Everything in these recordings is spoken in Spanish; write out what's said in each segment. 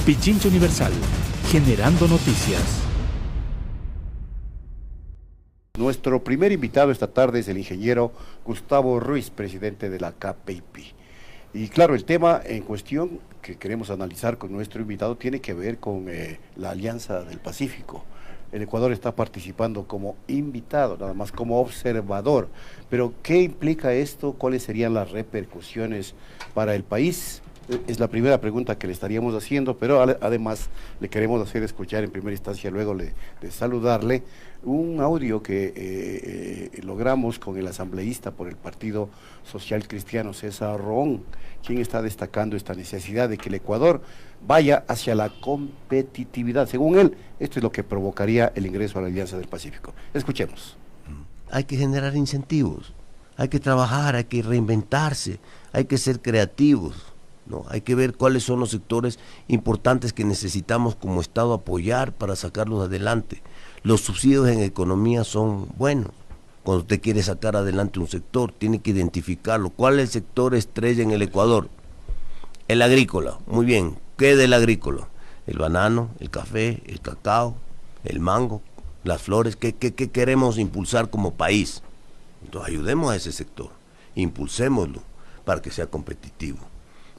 Pichincha Universal, generando noticias. Nuestro primer invitado esta tarde es el ingeniero Gustavo Ruiz, presidente de la KPIP. Y claro, el tema en cuestión que queremos analizar con nuestro invitado tiene que ver con la Alianza del Pacífico. El Ecuador está participando como invitado, nada más como observador. Pero, ¿qué implica esto? ¿Cuáles serían las repercusiones para el país? Es la primera pregunta que le estaríamos haciendo, pero además le queremos hacer escuchar en primera instancia, luego de saludarle, un audio que logramos con el asambleísta por el Partido Social Cristiano, César Roón, quien está destacando esta necesidad de que el Ecuador vaya hacia la competitividad. Según él, esto es lo que provocaría el ingreso a la Alianza del Pacífico. Escuchemos. Hay que generar incentivos, hay que trabajar, hay que reinventarse, hay que ser creativos, ¿no? Hay que ver cuáles son los sectores importantes que necesitamos como Estado apoyar para sacarlos adelante. Los subsidios en economía son buenos. Cuando usted quiere sacar adelante un sector, tiene que identificarlo. ¿Cuál es el sector estrella en el Ecuador? El agrícola. Muy bien. ¿Qué del agrícola? El banano, el café, el cacao, el mango, las flores. ¿Qué queremos impulsar como país? Entonces ayudemos a ese sector, impulsémoslo para que sea competitivo.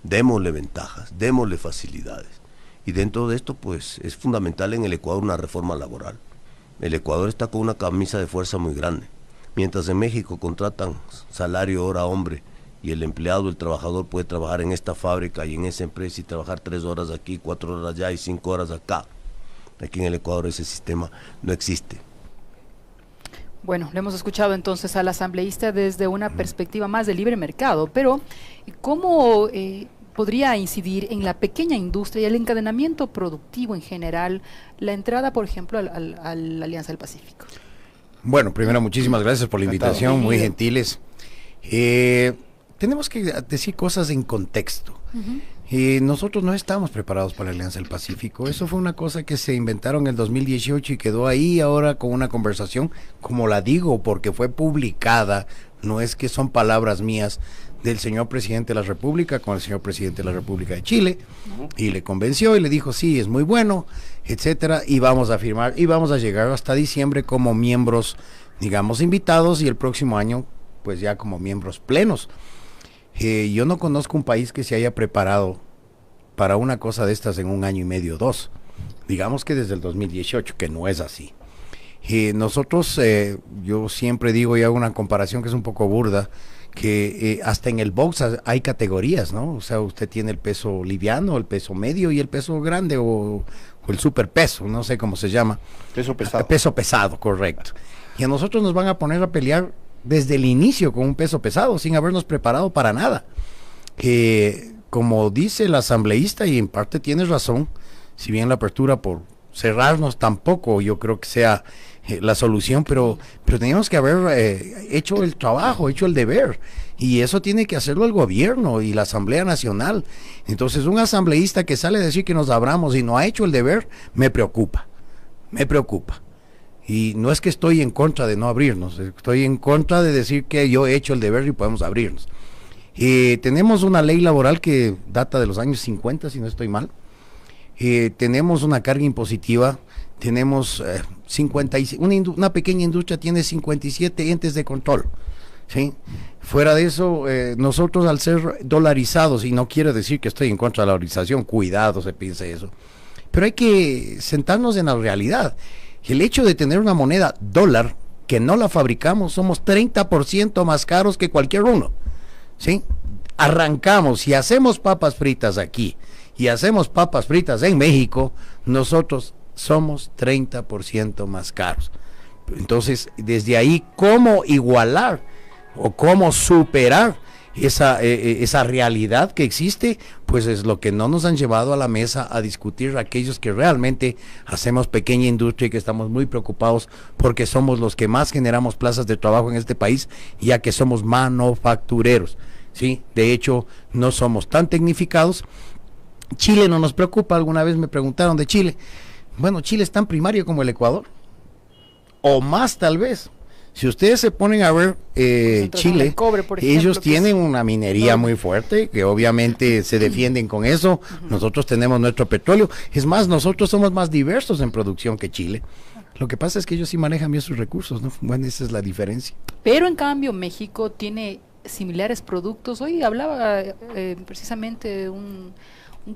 Démosle ventajas, démosle facilidades. Y dentro de esto, pues, es fundamental en el Ecuador una reforma laboral. El Ecuador está con una camisa de fuerza muy grande. Mientras en México contratan salario hora hombre y el empleado, el trabajador puede trabajar en esta fábrica y en esa empresa y trabajar 3 horas aquí, 4 horas allá y 5 horas acá. Aquí en el Ecuador ese sistema no existe. Bueno, le hemos escuchado entonces al asambleísta desde una perspectiva más de libre mercado, pero ¿cómo podría incidir en la pequeña industria y el encadenamiento productivo en general la entrada, por ejemplo, a la Alianza del Pacífico? Bueno, primero muchísimas gracias por la invitación, muy gentiles. Tenemos que decir cosas en contexto. Nosotros no estamos preparados para la Alianza del Pacífico. Eso fue una cosa que se inventaron en el 2018 y quedó ahí ahora con una conversación, como la digo, porque fue publicada, no es que son palabras mías, del señor presidente de la República con el señor presidente de la República de Chile, y le convenció y le dijo, sí, es muy bueno, etcétera, y vamos a firmar, y vamos a llegar hasta diciembre como miembros, digamos, invitados, y el próximo año, pues ya como miembros plenos. Yo no conozco un país que se haya preparado para una cosa de estas en 1 año y medio, 2. Digamos que desde el 2018, que no es así. Nosotros, yo siempre digo y hago una comparación que es un poco burda, que hasta en el box hay categorías, ¿no? O sea, usted tiene el peso liviano, el peso medio y el peso grande o el superpeso, no sé cómo se llama. Peso pesado. Peso pesado, correcto. Y a nosotros nos van a poner a pelear desde el inicio con un peso pesado, sin habernos preparado para nada. Como dice el asambleísta, y en parte tiene razón, si bien la apertura por cerrarnos tampoco yo creo que sea la solución, pero teníamos que haber hecho el trabajo, hecho el deber, y eso tiene que hacerlo el gobierno y la Asamblea Nacional. Entonces un asambleísta que sale a decir que nos abramos y no ha hecho el deber, me preocupa. Y no es que estoy en contra de no abrirnos, estoy en contra de decir que yo he hecho el deber y podemos abrirnos. Tenemos una ley laboral que data de los años 50, si no estoy mal. Tenemos una carga impositiva, tenemos una pequeña industria tiene 57 entes de control, ¿sí? Fuera de eso, nosotros al ser dolarizados, y no quiero decir que estoy en contra de la dolarización, cuidado se piensa eso, pero hay que sentarnos en la realidad. El hecho de tener una moneda dólar, que no la fabricamos, somos 30% más caros que cualquier uno, ¿sí? Arrancamos y hacemos papas fritas aquí, y hacemos papas fritas en México, nosotros somos 30% más caros. Entonces, desde ahí, ¿cómo igualar o cómo superar esa realidad que existe? Pues es lo que no nos han llevado a la mesa a discutir aquellos que realmente hacemos pequeña industria y que estamos muy preocupados porque somos los que más generamos plazas de trabajo en este país, ya que somos manufactureros, ¿sí? De hecho, no somos tan tecnificados. Chile no nos preocupa. Alguna vez me preguntaron de Chile. Bueno, Chile es tan primario como el Ecuador, o más tal vez, Si ustedes se ponen a ver Concentración Chile, de cobre, por ejemplo, ellos que tienen es una minería enorme. muy fuerte, que obviamente se defienden con eso. Nosotros tenemos nuestro petróleo. Es más, nosotros somos más diversos en producción que Chile. Lo que pasa es que ellos sí manejan bien sus recursos, ¿no? Bueno, esa es la diferencia. Pero en cambio México tiene similares productos. Hoy hablaba precisamente un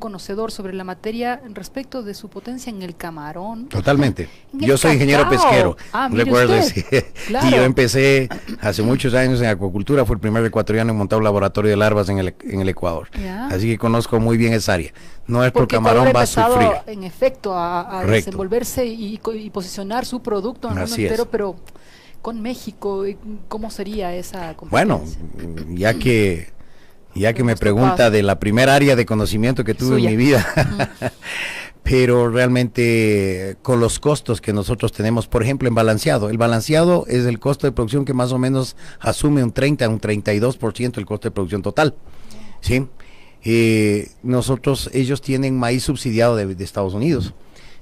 conocedor sobre la materia respecto de su potencia en el camarón. Totalmente. En el Yo soy ingeniero cacao. pesquero. Mire Recuérdese. usted. Claro. Y yo empecé hace muchos años en acuacultura. Fui el primer ecuatoriano en montar un laboratorio de larvas en el Ecuador. Ya. Así que conozco muy bien esa área. Nuestro Porque camarón Ecuador va a empezado, sufrir. en efecto, a Correcto. desenvolverse y posicionar su producto en el mundo Así es. entero, pero con México, ¿cómo sería esa Bueno, competencia? ya que me Nuestro pregunta paso. de la primera área de conocimiento que tuve Suya. en mi vida, pero realmente con los costos que nosotros tenemos, por ejemplo, en balanceado, el balanceado es el costo de producción que más o menos asume un 30, un 32% del costo de producción total, ¿sí? Ellos tienen maíz subsidiado de Estados Unidos,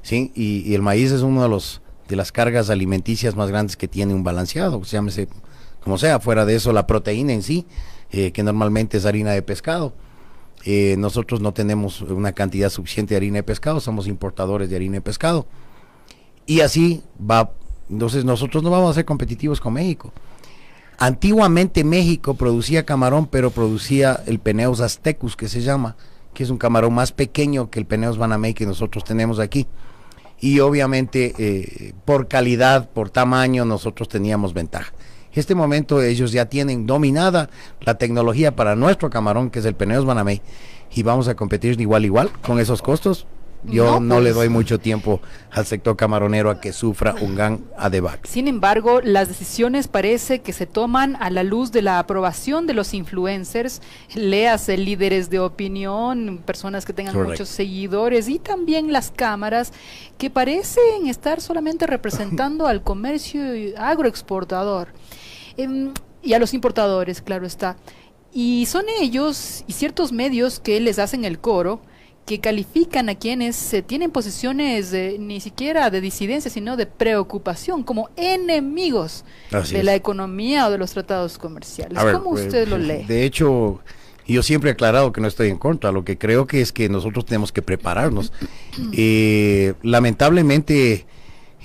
¿sí? Y el maíz es uno de las cargas alimenticias más grandes que tiene un balanceado, llámese como sea. Fuera de eso, la proteína en sí, que normalmente es harina de pescado. Nosotros no tenemos una cantidad suficiente de harina de pescado, somos importadores de harina de pescado. Y así va. Entonces nosotros no vamos a ser competitivos con México. Antiguamente México producía camarón, pero producía el Peneus aztecus, que se llama, que es un camarón más pequeño que el Peneus banamey que nosotros tenemos aquí. Y obviamente por calidad, por tamaño, nosotros teníamos ventaja. En este momento ellos ya tienen dominada la tecnología para nuestro camarón, que es el Peneus banamey, y vamos a competir igual con esos costos. Yo no le doy mucho tiempo al sector camaronero a que sufra un gran adebacle. Sin embargo, las decisiones parece que se toman a la luz de la aprobación de los influencers, léase líderes de opinión, personas que tengan Correcto. muchos seguidores, y también las cámaras que parecen estar solamente representando al comercio agroexportador y a los importadores, claro está. Y son ellos y ciertos medios que les hacen el coro, que califican a quienes tienen posiciones ni siquiera de disidencia, sino de preocupación, como enemigos Así de es. la economía o de los tratados comerciales. A ver, ¿Cómo usted lo lee? De hecho, yo siempre he aclarado que no estoy en contra. Lo que creo que es que nosotros tenemos que prepararnos. Lamentablemente,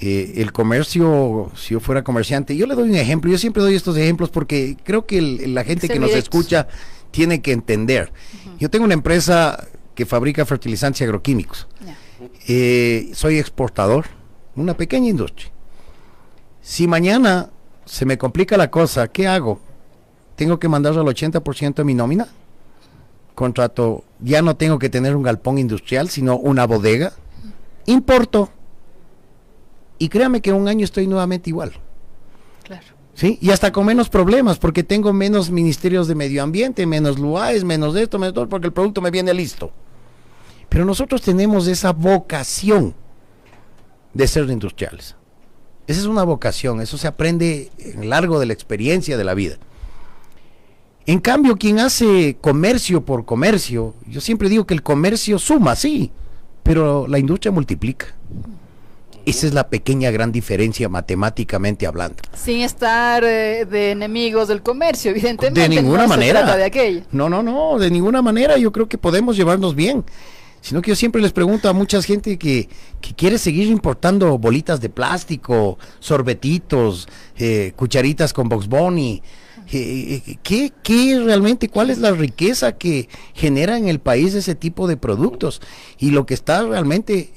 el comercio, si yo fuera comerciante, yo le doy un ejemplo. Yo siempre doy estos ejemplos porque creo que la gente Ser que nos directos. escucha tiene que entender. Yo tengo una empresa que fabrica fertilizantes y agroquímicos. Ya. Soy exportador, una pequeña industria. Si mañana se me complica la cosa, ¿qué hago? Tengo que mandarlo al 80% de mi nómina. Contrato, ya no tengo que tener un galpón industrial, sino una bodega. Importo. Y créame que en un año estoy nuevamente igual. Claro. ¿Sí? Y hasta con menos problemas, porque tengo menos ministerios de medio ambiente, menos LUAES, menos esto, menos todo, porque el producto me viene listo. Pero nosotros tenemos esa vocación de ser industriales. Esa es una vocación, eso se aprende a lo largo de la experiencia de la vida. En cambio, quien hace comercio por comercio, yo siempre digo que el comercio suma, sí, pero la industria multiplica. Esa es la pequeña gran diferencia matemáticamente hablando. Sin estar de enemigos del comercio, evidentemente. De ninguna no manera. Se trata de aquello. No, de ninguna manera. Yo creo que podemos llevarnos bien. Sino que yo siempre les pregunto a mucha gente que quiere seguir importando bolitas de plástico, sorbetitos, cucharitas con Bugs Bunny. ¿Qué realmente, cuál es la riqueza que genera en el país ese tipo de productos? Y lo que está realmente,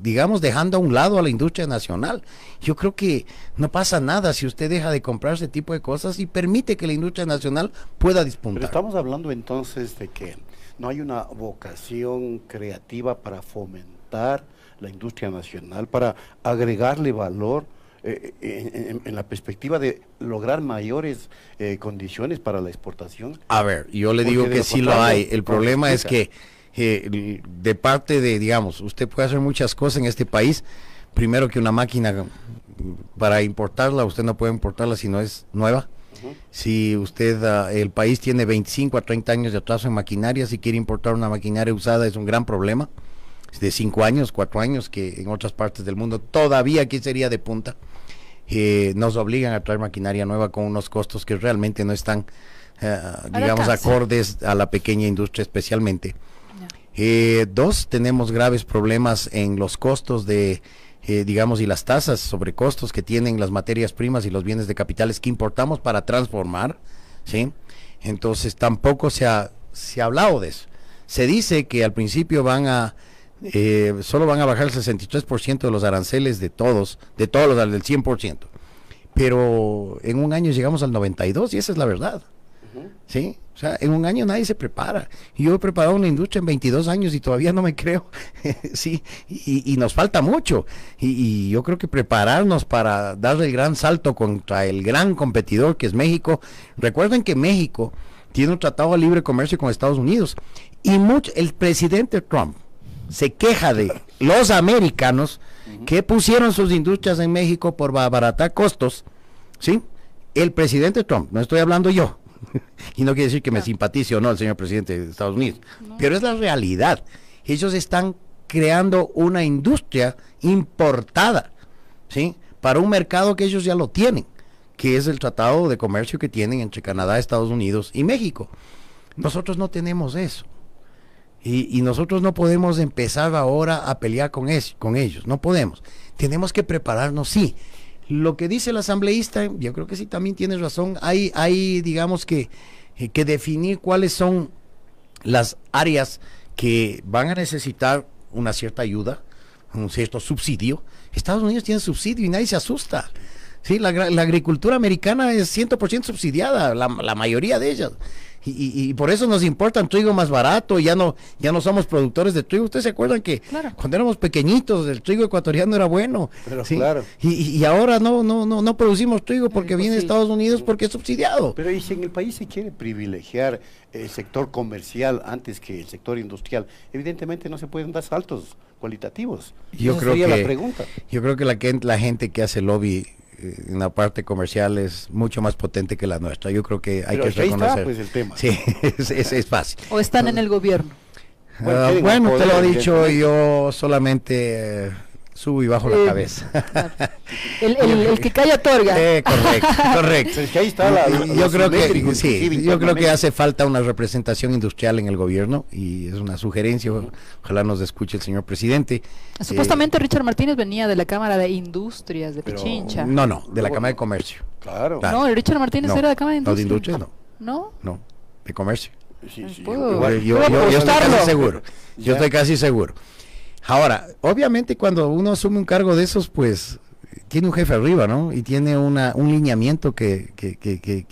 digamos, dejando a un lado a la industria nacional. Yo creo que no pasa nada si usted deja de comprar ese tipo de cosas y permite que la industria nacional pueda Pero despuntar. estamos hablando entonces de que no hay una vocación creativa para fomentar la industria nacional, para agregarle valor en la perspectiva de lograr mayores condiciones para la exportación. A ver, yo le Porque digo de que lo sí lo contrario, hay. El no problema es resulta. que de parte de, digamos, usted puede hacer muchas cosas en este país. Primero que una máquina para importarla, usted no puede importarla si no es nueva. Si usted, el país tiene 25 a 30 años de atraso en maquinaria, si quiere importar una maquinaria usada es un gran problema. De 5 años, 4 años, que en otras partes del mundo todavía aquí sería de punta. nos obligan a traer maquinaria nueva con unos costos que realmente no están, digamos, alcance. acordes a la pequeña industria especialmente. Dos, tenemos graves problemas en los costos de, digamos, y las tasas sobre costos que tienen las materias primas y los bienes de capitales que importamos para transformar, ¿sí? Entonces tampoco se ha hablado de eso. Se dice que al principio solo van a bajar el 63% de los aranceles de todos los del 100%, pero en un año llegamos al 92% y esa es la verdad. ¿Sí? O sea, en un año nadie se prepara. Yo he preparado una industria en 22 años y todavía no me creo. Sí, y nos falta mucho. Y yo creo que prepararnos para darle el gran salto contra el gran competidor que es México. Recuerden que México tiene un tratado de libre comercio con Estados Unidos. Y el presidente Trump se queja de los americanos que pusieron sus industrias en México por abaratar costos. ¿Sí? El presidente Trump, no estoy hablando yo. Y no quiere decir que me simpatice o no el señor presidente de Estados Unidos, pero es la realidad. Ellos están creando una industria importada, ¿sí? Para un mercado que ellos ya lo tienen, que es el tratado de comercio que tienen entre Canadá, Estados Unidos y México. Nosotros no tenemos eso. Y nosotros no podemos empezar ahora a pelear con ellos, no podemos. Tenemos que prepararnos, sí. Lo que dice el asambleísta, yo creo que sí también tiene razón, hay digamos que definir cuáles son las áreas que van a necesitar una cierta ayuda, un cierto subsidio. Estados Unidos tiene subsidio y nadie se asusta. Sí, la agricultura americana es 100% subsidiada, la mayoría de ellas. Y por eso nos importa un trigo más barato, ya no somos productores de trigo. Ustedes se acuerdan que cuando éramos pequeñitos el trigo ecuatoriano era bueno. Pero ¿sí? claro. Y ahora no producimos trigo porque viene de Estados Unidos porque es subsidiado. Pero y si en el país se quiere privilegiar el sector comercial antes que el sector industrial, evidentemente no se pueden dar saltos cualitativos. Esa sería la pregunta. Yo creo que la gente que hace lobby en la parte comercial es mucho más potente que la nuestra. Yo creo que hay que reconocer. Está, pues, el tema. Sí, es fácil. ¿O están en el gobierno? Bueno, te lo he dicho, yo solamente subo y bajo la cabeza. El que calla otorga. Correcto. Pero es que ahí está yo creo que hace falta una representación industrial en el gobierno y es una sugerencia, ojalá nos escuche el señor presidente. Supuestamente Richard Martínez venía de la Cámara de Industrias de Pichincha. No, de la Cámara de Comercio. Claro. No, Richard Martínez era de la Cámara de Industrias. No, de Industrias ¿No? No, de Comercio. Sí, Yo estoy casi seguro. Yo estoy casi seguro. Ahora, obviamente cuando uno asume un cargo de esos, pues tiene un jefe arriba, ¿no? Y tiene un lineamiento que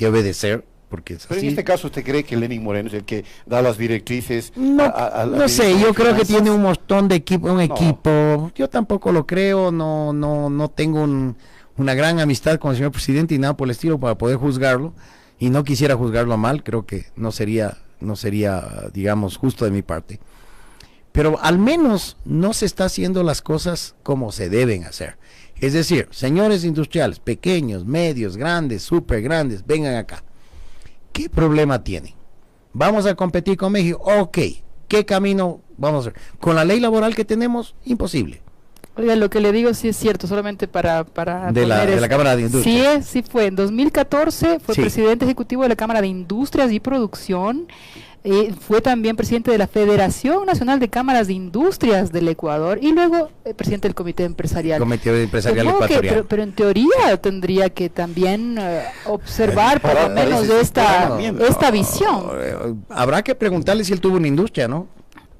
obedecer, porque es Pero así. en este caso, ¿usted cree que Lenín Moreno es el que da las directrices? No sé, yo creo que tiene un montón de equipo. Yo tampoco lo creo, no tengo una gran amistad con el señor presidente y nada por el estilo para poder juzgarlo. Y no quisiera juzgarlo mal, creo que no sería, digamos, justo de mi parte. Pero al menos no se está haciendo las cosas como se deben hacer. Es decir, señores industriales, pequeños, medios, grandes, súper grandes, vengan acá. ¿Qué problema tienen? ¿Vamos a competir con México? Ok. ¿Qué camino vamos a hacer? Con la ley laboral que tenemos, imposible. Oiga, lo que le digo sí es cierto, solamente para de la Cámara de Industrias. Sí fue. En 2014 fue presidente ejecutivo de la Cámara de Industrias y Producción. Fue también presidente de la Federación Nacional de Cámaras de Industrias del Ecuador y luego presidente del Comité Empresarial. Comité Empresarial Ecuatoriano. Pero en teoría tendría que también observar por lo menos de esta visión. Habrá que preguntarle si él tuvo una industria, ¿no?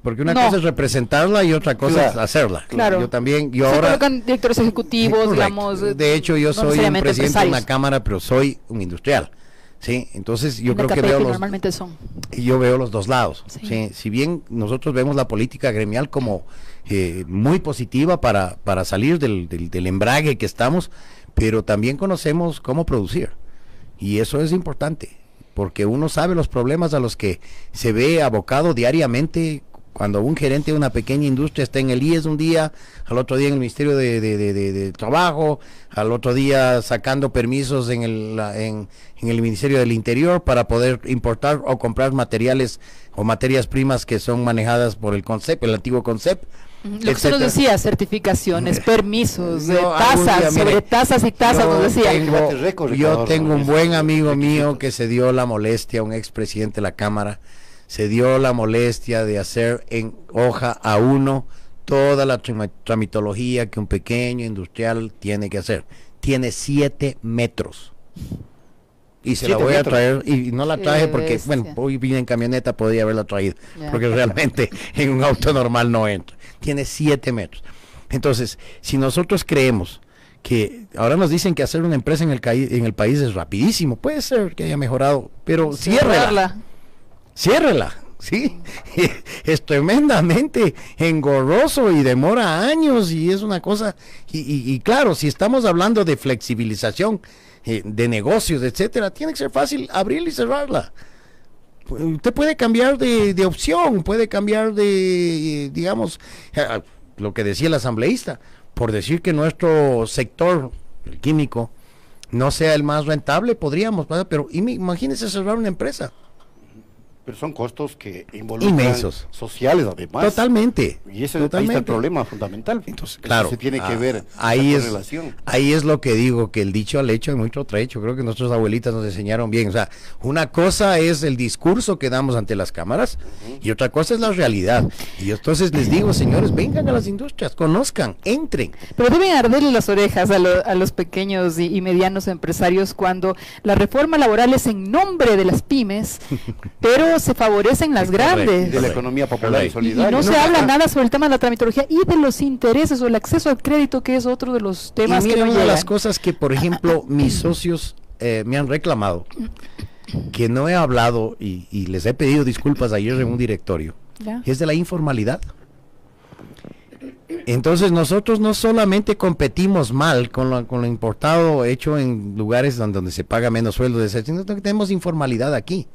Porque una cosa es representarla y otra cosa es hacerla. Claro. Yo ahora colocan directores ejecutivos, digamos. De hecho, yo soy un presidente de una cámara, pero soy un industrial. Sí, entonces yo creo que veo los dos lados. Sí. Si bien nosotros vemos la política gremial como muy positiva para salir del embrague que estamos, pero también conocemos cómo producir. Y eso es importante, porque uno sabe los problemas a los que se ve abocado diariamente. Cuando un gerente de una pequeña industria está en el IES un día, al otro día en el Ministerio de Trabajo, al otro día sacando permisos en el Ministerio del Interior para poder importar o comprar materiales o materias primas que son manejadas por el CONCEP, el antiguo CONCEP, Lo que usted nos etcétera. decía, certificaciones, permisos, Yo algún tasas, día, mire, sobre tasas y tasas, yo nos decía. Yo tengo un buen amigo mío que se dio la molestia, un expresidente de la Cámara, se dio la molestia de hacer en hoja A1 toda la tramitología que un pequeño industrial tiene que hacer. Tiene 7 metros. Y se la 7 voy a metros. traer, y no la Qué traje porque, bestia. bueno, hoy vine en camioneta, podría haberla traído, Ya. porque realmente en un auto normal no entra. Tiene 7 metros. Entonces, si nosotros creemos que ahora nos dicen que hacer una empresa en el país es rapidísimo, puede ser que haya mejorado, pero ciérrela, ¿sí? Es tremendamente engorroso y demora años y es una cosa, y claro, si estamos hablando de flexibilización de negocios, etcétera, tiene que ser fácil abrirla y cerrarla. Usted puede cambiar de opción, puede cambiar de, digamos, lo que decía el asambleísta, por decir que nuestro sector, el químico, no sea el más rentable, podríamos, ¿verdad? Pero imagínese cerrar una empresa. Pero son costos que involucran Inmensos. sociales además. Totalmente. Y ese ahí está el problema fundamental. Entonces, Eso claro, se tiene que ver ahí la es, correlación. ahí es lo que digo, que el dicho al hecho es mucho trecho. Creo que nuestras abuelitas nos enseñaron bien. O sea, una cosa es el discurso que damos ante las cámaras y otra cosa es la realidad. Y entonces les digo, señores, vengan a las industrias, conozcan, entren. Pero deben arderle las orejas a los pequeños y medianos empresarios cuando la reforma laboral es en nombre de las pymes, pero se favorecen las grandes. De la economía popular y Correcto. Y solidaria. no se habla nada sobre el tema de la tramitología y de los intereses o el acceso al crédito, que es otro de los temas Y que mira, no una de llegan. las cosas que, por ejemplo, mis socios me han reclamado, que no he hablado y les he pedido disculpas ayer en un directorio, Ya. es de la informalidad. Entonces nosotros no solamente competimos mal con lo importado hecho en lugares donde se paga menos sueldo, sino que tenemos informalidad aquí.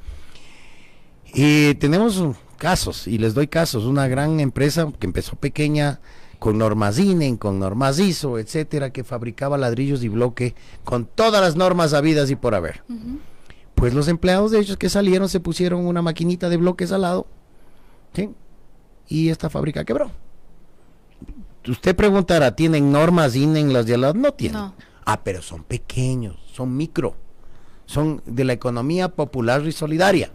Y tenemos casos, y les doy casos, una gran empresa que empezó pequeña, con normas INEN, con normas ISO, etcétera, que fabricaba ladrillos y bloque con todas las normas habidas y por haber. Pues los empleados de ellos que salieron se pusieron una maquinita de bloques al lado, ¿sí? Y esta fábrica quebró. Usted preguntará, ¿tienen normas INEN las de al lado? No tienen. No. Ah, pero son pequeños, son micro, son de la economía popular y solidaria.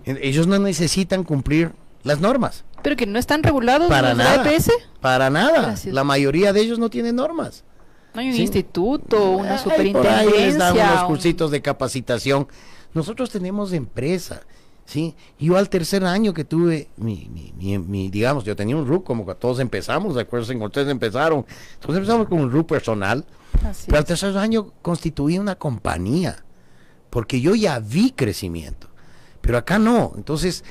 Ellos no necesitan cumplir las normas. Pero que no están regulados Para los de nada. la EPS. Para nada. Gracias. La mayoría de ellos no tienen normas. No hay un Sí. instituto, una Ay, por superintendencia. ahí les dan unos un- cursitos de capacitación. Nosotros tenemos empresa, ¿sí? Yo al tercer año que tuve digamos, yo tenía un RUC, como que todos empezamos, ¿de acuerdo? Ustedes empezaron. Entonces empezamos con un RUC personal. Así Pero al es. tercer año constituí una compañía, porque yo ya vi crecimiento, pero acá no. Entonces,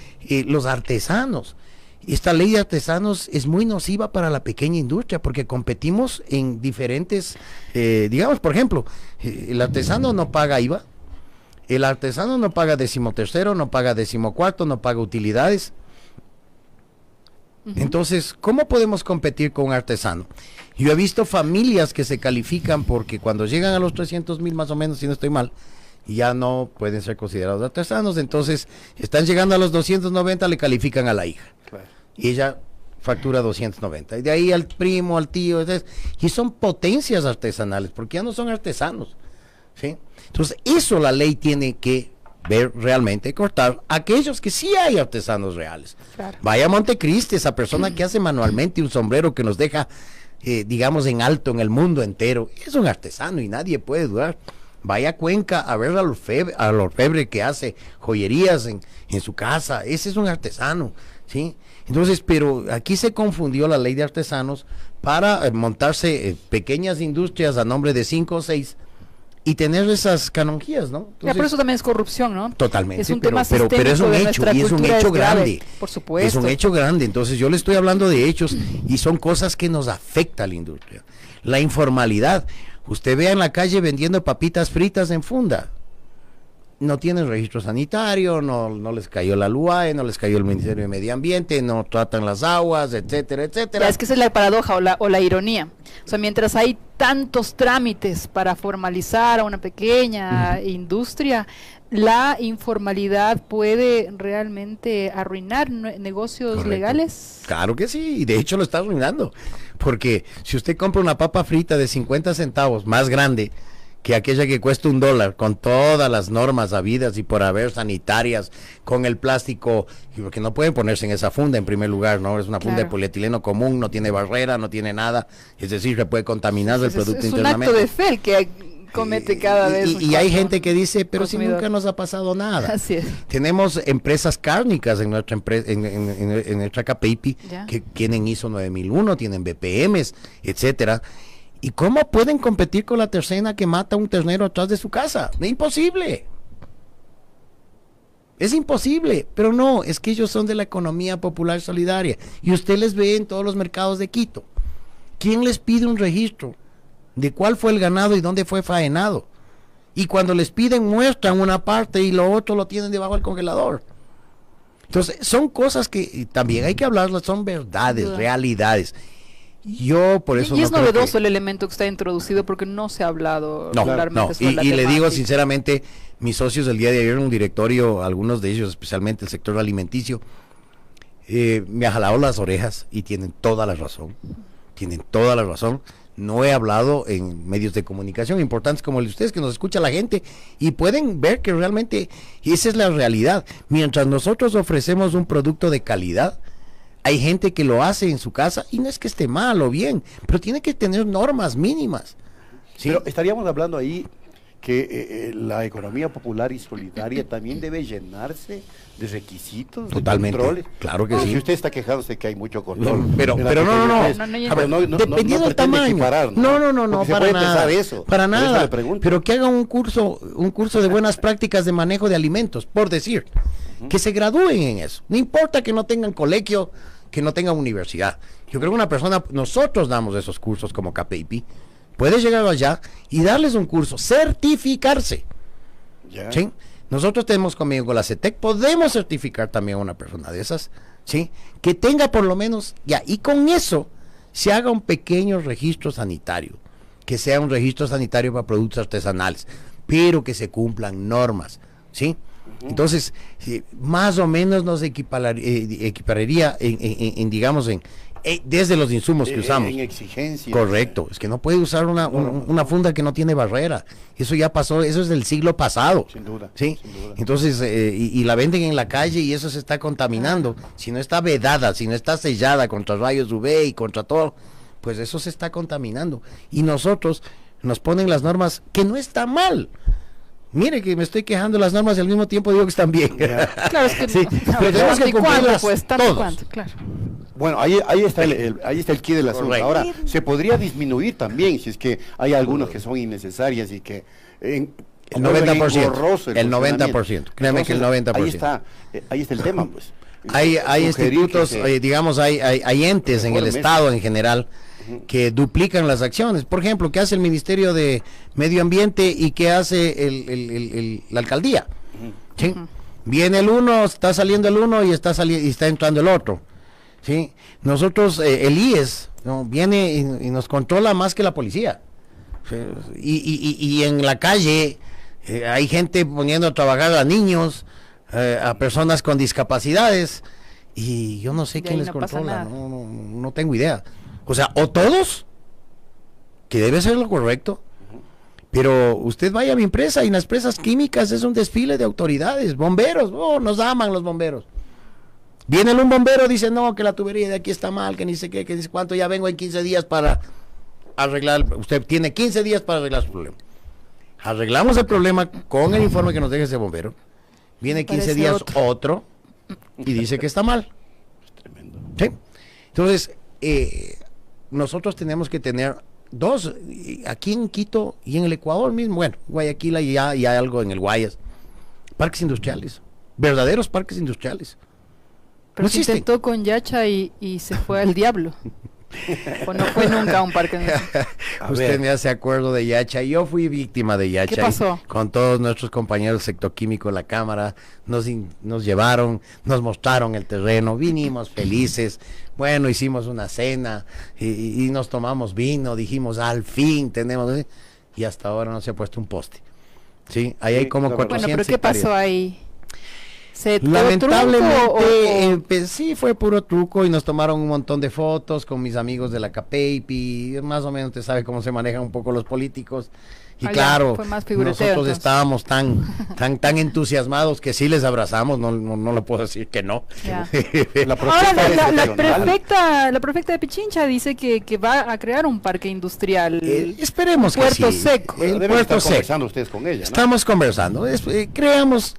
los artesanos, esta ley de artesanos es muy nociva para la pequeña industria, porque competimos en diferentes, digamos, por ejemplo, el artesano no paga IVA, el artesano no paga 13º, no paga 14º, no paga utilidades. Entonces, ¿cómo podemos competir con un artesano? Yo he visto familias que se califican porque cuando llegan a los 300,000 más o menos, si no estoy mal, ya no pueden ser considerados artesanos, entonces están llegando a los 290, le califican a la hija. Claro. Y ella factura 290. Y de ahí al primo, al tío, y son potencias artesanales, porque ya no son artesanos, ¿sí? Entonces, eso la ley tiene que ver realmente, cortar aquellos que sí hay artesanos reales. Claro. Vaya a Montecristi, esa persona que hace manualmente un sombrero que nos deja, digamos, en alto en el mundo entero, es un artesano y nadie puede dudar. Vaya a Cuenca a ver al orfebre que hace joyerías en su casa, ese es un artesano, ¿sí? Entonces, pero aquí se confundió la ley de artesanos para montarse pequeñas industrias a nombre de 5 o 6 y tener esas canonjías, ¿no? Ya, Entonces, por eso también es corrupción, ¿no? totalmente, Es un pero tema es un sistémico de hecho, nuestra y es un cultura, hecho grave, grande. por supuesto. Es un hecho grande, entonces yo le estoy hablando de hechos y son cosas que nos afecta a la industria. La informalidad, usted vea en la calle vendiendo papitas fritas en funda, no tienen registro sanitario, no les cayó la LUAE, no les cayó el Ministerio de Medio Ambiente, no tratan las aguas, etcétera, etcétera. Ya, es que esa es la paradoja o la ironía. O sea, mientras hay tantos trámites para formalizar a una pequeña industria, ¿La informalidad puede realmente arruinar negocios Correcto. legales? Claro que sí, y de hecho lo está arruinando, porque si usted compra una papa frita de 50 centavos más grande que aquella que cuesta $1, con todas las normas habidas y por haber sanitarias, con el plástico, porque no pueden ponerse en esa funda en primer lugar, ¿no? Es una funda de Claro. polietileno común, no tiene barrera, no tiene nada, es decir, se puede contaminar el producto Es un internamente. acto de fe el que comete cada vez. Y hay cuando gente que dice, pero si consumidor. nunca nos ha pasado nada. Así es. Tenemos empresas cárnicas en nuestra empresa, en nuestra KPIP, Ya. que tienen ISO 9001, tienen BPMs, etcétera. ¿Y cómo pueden competir con la tercera que mata un ternero atrás de su casa? Es imposible. Es imposible, pero no, es que ellos son de la economía popular solidaria y usted les ve en todos los mercados de Quito. ¿Quién les pide un registro de cuál fue el ganado y dónde fue faenado? Y cuando les piden muestran una parte y lo otro lo tienen debajo del congelador. Entonces, son cosas que también hay que hablarlas, son verdades, Sin duda. realidades. Yo por eso Y no es creo novedoso que- el elemento que está introducido porque no se ha hablado no, regularmente no, sobre la y le digo temática. sinceramente, mis socios del día de ayer en un directorio, algunos de ellos, especialmente el sector alimenticio, me ha jalado las orejas y tienen toda la razón. Tienen toda la razón. No he hablado en medios de comunicación importantes como el de ustedes, que nos escucha la gente y pueden ver que realmente esa es la realidad. Mientras nosotros ofrecemos un producto de calidad, hay gente que lo hace en su casa y no es que esté mal o bien, pero tiene que tener normas mínimas. ¿sí? Pero estaríamos hablando ahí que la economía popular y solidaria también debe llenarse de requisitos, Totalmente, de controles. claro que No, sí. Si usted está quejándose que hay mucho control. No, pero en la no, pequeña no, no. empresa, No, no, a ver, Dependiendo del pretende tamaño. equiparar, No, Porque se para puede nada. pensar eso. Para Por eso nada. le pregunto. Pero que hagan un curso de buenas prácticas de manejo de alimentos, por decir. Que se gradúen en eso. No importa que no tengan colegio, que no tengan universidad. Yo creo que una persona, nosotros damos esos cursos como KPIP, puede llegar allá y darles un curso, certificarse. Ya. ¿sí? Nosotros tenemos conmigo con la CETEC, podemos certificar también a una persona de esas, ¿sí? Que tenga por lo menos, ya, y con eso se haga un pequeño registro sanitario, que sea un registro sanitario para productos artesanales, pero que se cumplan normas, ¿sí? Entonces, más o menos nos equipararía digamos, desde los insumos que usamos. En exigencias. Correcto, es que no puede usar una funda que no tiene barrera. Eso ya pasó, eso es del siglo pasado. Sin duda, ¿sí? sin duda. Entonces, y la venden en la calle y eso se está contaminando. Si no está vedada, si no está sellada contra rayos UV y contra todo, pues eso se está contaminando. Y nosotros nos ponen las normas que no está mal. Mire que me estoy quejando de las normas y al mismo tiempo digo que están bien. Claro, es que Sí, no, pero tenemos tanto que y cuánto, cumplirlas pues, tanto y todos. cuánto, claro. Bueno, ahí está ahí está el quid del asunto. Correcto. Ahora, se podría disminuir también si es que hay algunas que son innecesarias y que El vuelven 90%, engorroso el 90%, funcionamiento. créame que el Entonces, 90%. Ahí está el tema, pues. Hay Sugerir institutos, que se- digamos, hay entes en el reforme Estado en general que duplican las acciones. Por ejemplo, ¿qué hace el Ministerio de Medio Ambiente y qué hace la alcaldía? ¿Sí? Viene el uno, está saliendo el uno y está entrando el otro. ¿Sí? Nosotros, el IES, ¿no? Viene y nos controla más que la policía. Sí, y en la calle hay gente poniendo a trabajar a niños, a personas con discapacidades, y yo no sé Y quién ahí les no pasa controla, nada. no tengo idea. O sea, o todos, que debe ser lo correcto, pero usted vaya a mi empresa y en las empresas químicas es un desfile de autoridades, bomberos, nos aman los bomberos. Viene un bombero, dice, no, que la tubería de aquí está mal, que ni sé qué, que dice cuánto, ya vengo en 15 días para arreglar, usted tiene 15 días para arreglar su problema. Arreglamos el problema con el informe que nos deja ese bombero. Viene 15 Parece días otro y dice que está mal. Tremendo. ¿Sí? Entonces, nosotros tenemos que tener dos, aquí en Quito y en el Ecuador mismo, bueno, Guayaquil y hay algo en el Guayas, parques industriales, verdaderos parques industriales. Pero No se existen. intentó con Yacha y se fue al diablo. O no fue nunca un parque. A Usted ver. me hace acuerdo de Yacha. Yo fui víctima de Yacha. ¿Qué pasó? Y con todos nuestros compañeros del sector químico en la cámara, nos llevaron, nos mostraron el terreno, vinimos felices. Bueno, hicimos una cena y nos tomamos vino, dijimos, al fin tenemos. Y hasta ahora no se ha puesto un poste. Sí, ahí hay como la verdad. 400 Bueno, pero ¿qué hectáreas. pasó ahí? ¿Se dio Lamentablemente, truco sí fue puro truco y nos tomaron un montón de fotos con mis amigos de la CAPEIPI, más o menos usted sabe cómo se manejan un poco los políticos. Y ya, claro, fue más figureteo, nosotros entonces. estábamos tan entusiasmados que sí les abrazamos, no le puedo decir que no. Ya. La Ahora protesta es la regional. prefecta de Pichincha dice que va a crear un parque industrial. Esperemos que Puerto sí. Seco. Bueno, El deben Puerto estar Seco. conversando ustedes con ella, ¿no? Estamos conversando. Creamos,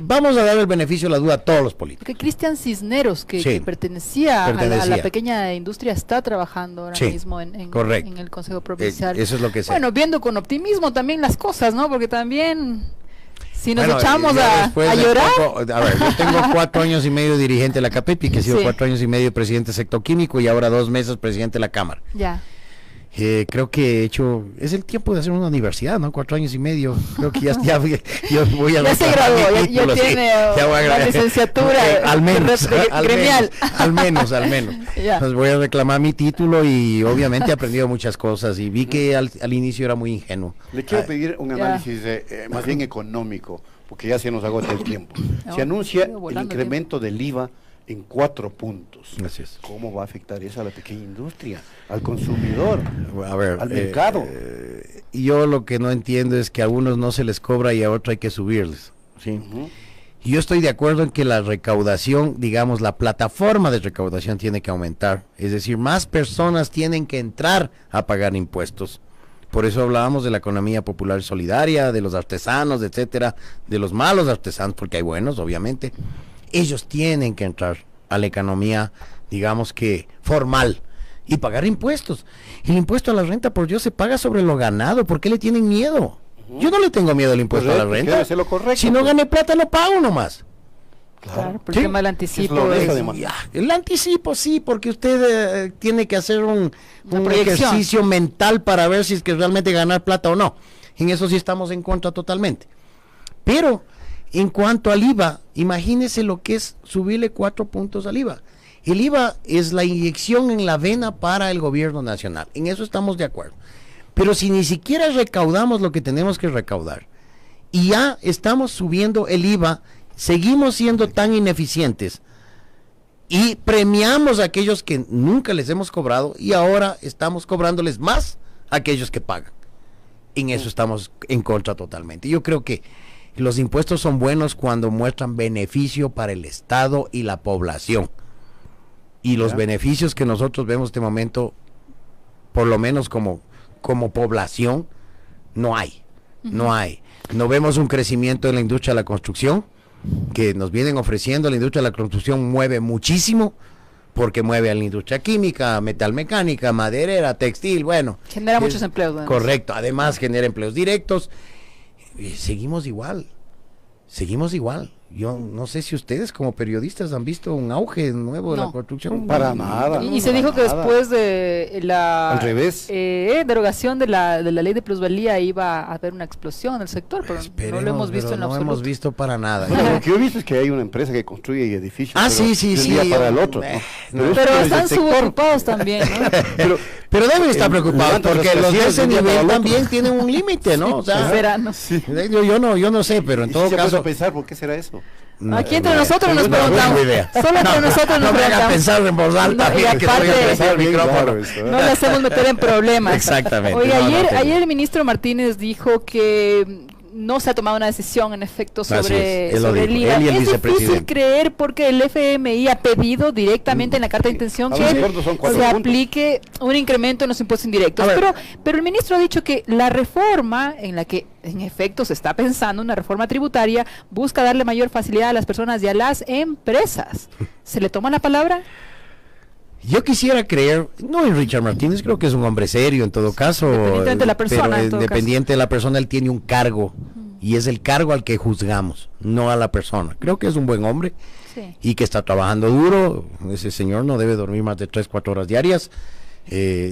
vamos a dar el beneficio de la duda a todos los políticos. Porque Cristian Cisneros, que Sí, pertenecía a la pertenecía. pequeña industria, está trabajando ahora Sí, mismo en correcto. el Consejo Provincial. Eso es lo que sé. Bueno, viendo con optimismo también las cosas, ¿no? Porque también, si nos Bueno, echamos ya a después de llorar, poco, a ver, yo tengo 4 años y medio dirigente de la CAPEPI, que he sido Sí. 4 años y medio presidente de sector químico y ahora 2 meses presidente de la Cámara. ya. Creo que he hecho, es el tiempo de hacer una universidad, ¿no? 4 años y medio. Creo que yo voy a Ya se reclamar graduó, mi ya título, sí. tiene Ya voy a la gra- licenciatura al menos, gremial. al menos. Ya. Entonces voy a reclamar mi título y obviamente he aprendido muchas cosas y vi que al inicio era muy ingenuo. Le quiero Ah, pedir un Ya. análisis más bien económico, porque ya se nos agota el tiempo. No, Se anuncia sigue el volando el incremento del IVA en 4 puntos. Así es. ¿Cómo va a afectar eso a la pequeña industria, al consumidor, A ver, al mercado? yo lo que no entiendo es que a unos no se les cobra y a otros hay que subirles. ¿sí? Ujú. Y yo estoy de acuerdo en que la recaudación, digamos, la plataforma de recaudación tiene que aumentar. Es decir, más personas tienen que entrar a pagar impuestos. Por eso hablábamos de la economía popular solidaria, de los artesanos, etcétera, de los malos artesanos, porque hay buenos, obviamente. Ellos tienen que entrar a la economía, digamos que formal, y pagar impuestos. El impuesto a la renta, por Dios, se paga sobre lo ganado. ¿Por qué le tienen miedo? Yo no le tengo miedo al impuesto a la Correcto, que renta. debe ser lo correcto, Si no pues. gané plata, lo pago nomás. Claro, por Sí. el tema del Es anticipo. lo de es- eso, además. Ya, el anticipo sí, porque usted tiene que hacer un proyección. ejercicio mental para ver si es que realmente ganar plata o no. En eso sí estamos en contra totalmente. Pero en cuanto al IVA, imagínese lo que es subirle 4 puntos al IVA. El IVA es la inyección en la vena para el gobierno nacional. En eso estamos de acuerdo. Pero si ni siquiera recaudamos lo que tenemos que recaudar y ya estamos subiendo el IVA, seguimos siendo tan ineficientes y premiamos a aquellos que nunca les hemos cobrado y ahora estamos cobrándoles más a aquellos que pagan. En eso estamos en contra totalmente. Yo creo que los impuestos son buenos cuando muestran beneficio para el Estado y la población. Y los Ya. beneficios que nosotros vemos en este momento, por lo menos como población, no hay. No hay. No vemos un crecimiento en la industria de la construcción, que nos vienen ofreciendo. La industria de la construcción mueve muchísimo, porque mueve a la industria química, metalmecánica, maderera, textil, bueno. Genera es- muchos empleos. además. Correcto, además genera empleos directos. Seguimos igual. Yo no sé si ustedes como periodistas han visto un auge nuevo de la No. construcción. Para nada. Y se para dijo que nada. después de la Al revés. derogación de la ley de plusvalía iba a haber una explosión en el sector, pero no Esperemos, lo hemos visto pero en no absoluto. hemos visto para nada. Bueno, lo que yo he visto es que hay una empresa que construye edificios. Ah, pero sí, de un sí. día para el otro. ¿no? no. eso Pero es del están sector. subocupados también, ¿no? Pero Pero deben estar preocupados levantan porque los los de casilleros ese de un día para nivel el otro. también tienen un límite, ¿no? O sea, Verano. yo no sé, pero en ¿Y todo si se puede caso. pensar por qué será eso? Aquí entre nosotros nos no tengo preguntamos. idea. Solo entre nosotros No nos me haga preguntamos. pensar en voz alta, No, y mira, que aparte- estoy a pensar el Bien micrófono. claro eso, ¿eh? No le hacemos meter en problemas. Exactamente. Oye, No, no ayer, tengo. ayer el ministro Martínez dijo que no se ha tomado una decisión en efecto Así sobre, es, él lo sobre el dijo, IVA. él y el Es difícil vicepresidente. creer porque el FMI ha pedido directamente en la carta de intención A que los acuerdos son 4 se puntos. aplique un incremento en los impuestos indirectos. A ver. Pero el ministro ha dicho que la reforma en la que en efecto se está pensando, una reforma tributaria, busca darle mayor facilidad a las personas y a las empresas. ¿Se le toma la palabra? Yo quisiera creer, no en Richard Martínez, creo que es un hombre serio en todo caso. Independientemente de la persona, pero en todo independiente de la persona, él tiene un cargo y es el cargo al que juzgamos, no a la persona. Creo que es un buen hombre Sí. y que está trabajando duro. Ese señor no debe dormir más de 3-4 horas diarias.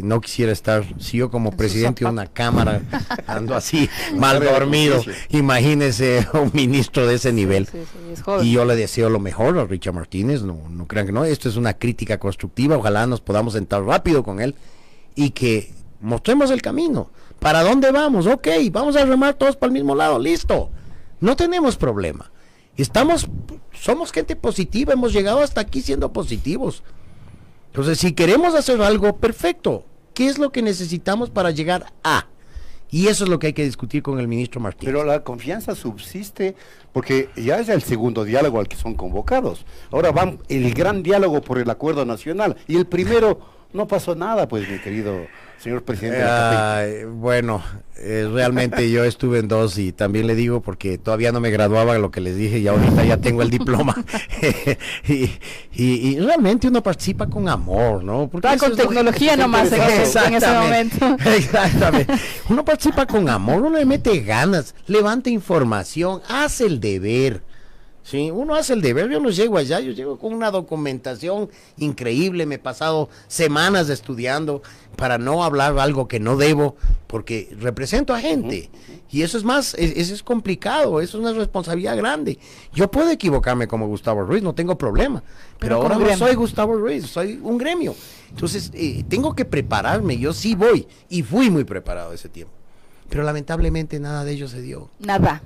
No quisiera estar, si yo como En presidente de su una cámara ando así mal Carga de dormido, conciencia. imagínese un ministro de ese nivel. Sí, sí, es joven. Y yo le deseo lo mejor a Richard Martínez, no crean que no, esto es una crítica constructiva, ojalá nos podamos sentar rápido con él y que mostremos el camino. ¿Para dónde vamos? Ok, vamos a remar todos para el mismo lado, listo. No tenemos problema. Somos gente positiva, hemos llegado hasta aquí siendo positivos. Entonces, si queremos hacer algo, perfecto. ¿Qué es lo que necesitamos para llegar a? Y eso es lo que hay que discutir con el ministro Martínez. Pero la confianza subsiste porque ya es el segundo diálogo al que son convocados. Ahora van el gran diálogo por el acuerdo nacional y el primero no pasó nada, pues, mi querido señor presidente de la CAPEIPI. Bueno, realmente yo estuve en dos y también le digo porque todavía no me graduaba lo que les dije y ahorita ya tengo el diploma. y realmente uno participa con amor, ¿no? Porque Está con tecnología nomás en ese momento. Exactamente. Uno participa con amor, uno le mete ganas, levanta información, hace el deber. Sí, uno hace el deber, yo no llego allá, yo llego con una documentación increíble, me he pasado semanas estudiando para no hablar algo que no debo, porque represento a gente, y eso es más, eso es complicado, eso es una responsabilidad grande. Yo puedo equivocarme como Gustavo Ruiz, no tengo problema, pero ahora no soy Gustavo Ruiz, soy un gremio, entonces tengo que prepararme, yo sí voy, y fui muy preparado ese tiempo. Pero lamentablemente nada de ello se dio. Nada.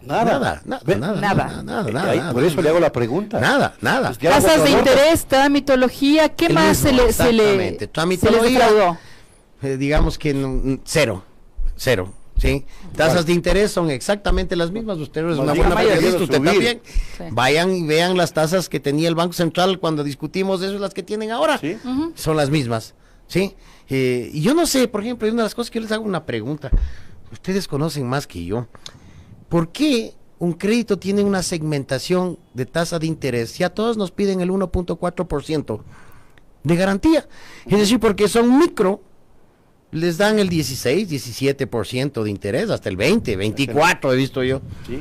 Por eso le hago la pregunta. Nada. Pues tasas de interés, tramitología, ¿qué más se le defraudó? Digamos que cero, ¿sí? Tasas de interés son exactamente las mismas. Usted es una buena periodista, usted también. Sí. Vayan y vean las tasas que tenía el Banco Central cuando discutimos eso, las que tienen ahora. ¿Sí? Son las mismas, ¿sí? Y yo no sé, por ejemplo, hay una de las cosas que yo les hago una pregunta. Ustedes conocen más que yo. ¿Por qué un crédito tiene una segmentación de tasa de interés si a todos nos piden el 1.4% de garantía? Es decir, porque son micro, les dan el 16, 17% de interés, hasta el 20, 24 he visto yo. ¿Sí?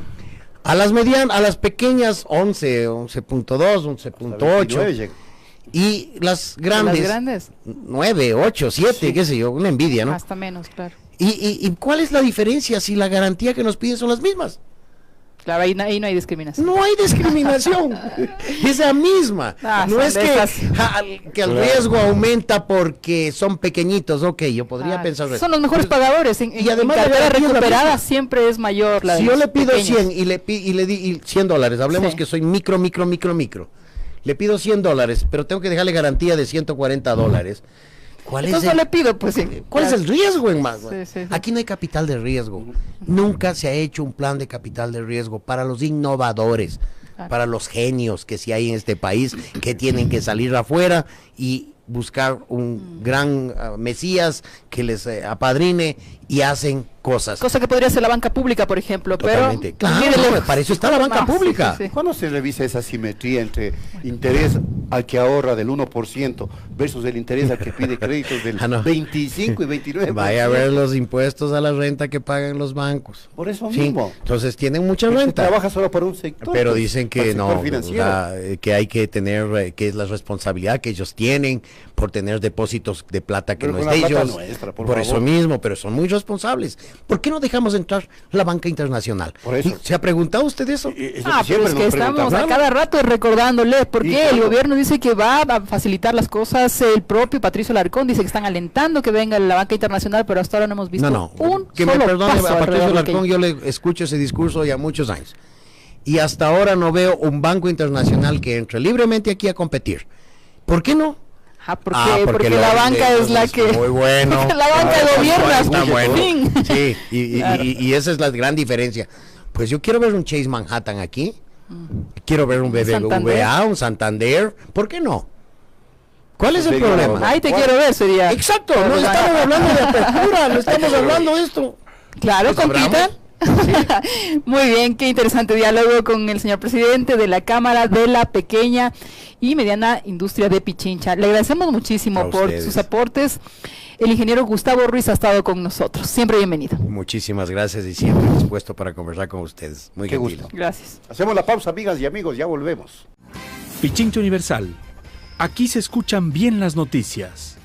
A las pequeñas 11, 11.2, 11.8. Y las grandes 9, 8, 7, sí. Qué sé yo, una envidia, ¿no? Hasta menos, claro. ¿Y cuál es la diferencia si la garantía que nos piden son las mismas? Claro, ahí no hay discriminación. No hay discriminación. Es la misma. No es que el riesgo aumenta porque son pequeñitos. Ok, yo podría pensar eso. Son los mejores pagadores. Y además la cartera recuperada siempre es mayor. Si yo le pido 100 y le di $100, hablemos que soy micro. Le pido $100, pero tengo que dejarle garantía de $140. Entonces no le pido, pues. ¿Cuál es el riesgo en más? Sí. Aquí no hay capital de riesgo. Nunca se ha hecho un plan de capital de riesgo para los innovadores, para los genios que sí hay en este país, que tienen que salir afuera y buscar un gran mesías que les apadrine y hacen cosas. Cosa que podría hacer la banca pública, por ejemplo. Totalmente. Pero claro, para eso está la banca pública. Sí. ¿Cuándo se revisa esa simetría entre interés al que ahorra del 1% versus el interés al que pide créditos del 25 y 29%? Vaya a ver los impuestos a la renta que pagan los bancos. Por eso mismo. Entonces tienen mucha renta. Trabaja solo para un sector. Pero pues, dicen que no, que hay que tener, que es la responsabilidad que ellos tienen por tener depósitos de plata que no es de ellos. Por eso mismo, pero son muy responsables. ¿Por qué no dejamos entrar la banca internacional? Por eso. ¿Se ha preguntado usted eso? Pero es que estamos a cada rato recordándole, porque el gobierno dice que va a facilitar las cosas, el propio Patricio Alarcón dice que están alentando que venga la banca internacional, pero hasta ahora no hemos visto que me perdone a Patricio Alarcón, yo le escucho ese discurso ya muchos años. Y hasta ahora no veo un banco internacional que entre libremente aquí a competir. ¿Por qué no? Porque la banca es la que... Muy bueno. La banca gobierna. Está bueno. Sí, y esa es la gran diferencia. Pues yo quiero ver un Chase Manhattan aquí. Quiero ver un BBVA, un Santander. ¿Por qué no? ¿Cuál es el problema? Ahí te quiero ver, sería. Exacto, no estamos hablando de apertura, no estamos hablando de esto. Claro, compita. Sí. Muy bien, qué interesante diálogo con el señor presidente de la Cámara de la Pequeña y Mediana Industria de Pichincha. Le agradecemos muchísimo por sus aportes. El ingeniero Gustavo Ruiz ha estado con nosotros. Siempre bienvenido. Muchísimas gracias y siempre dispuesto para conversar con ustedes. Muy gentil. Gracias. Hacemos la pausa, amigas y amigos, ya volvemos. Pichincha Universal. Aquí se escuchan bien las noticias.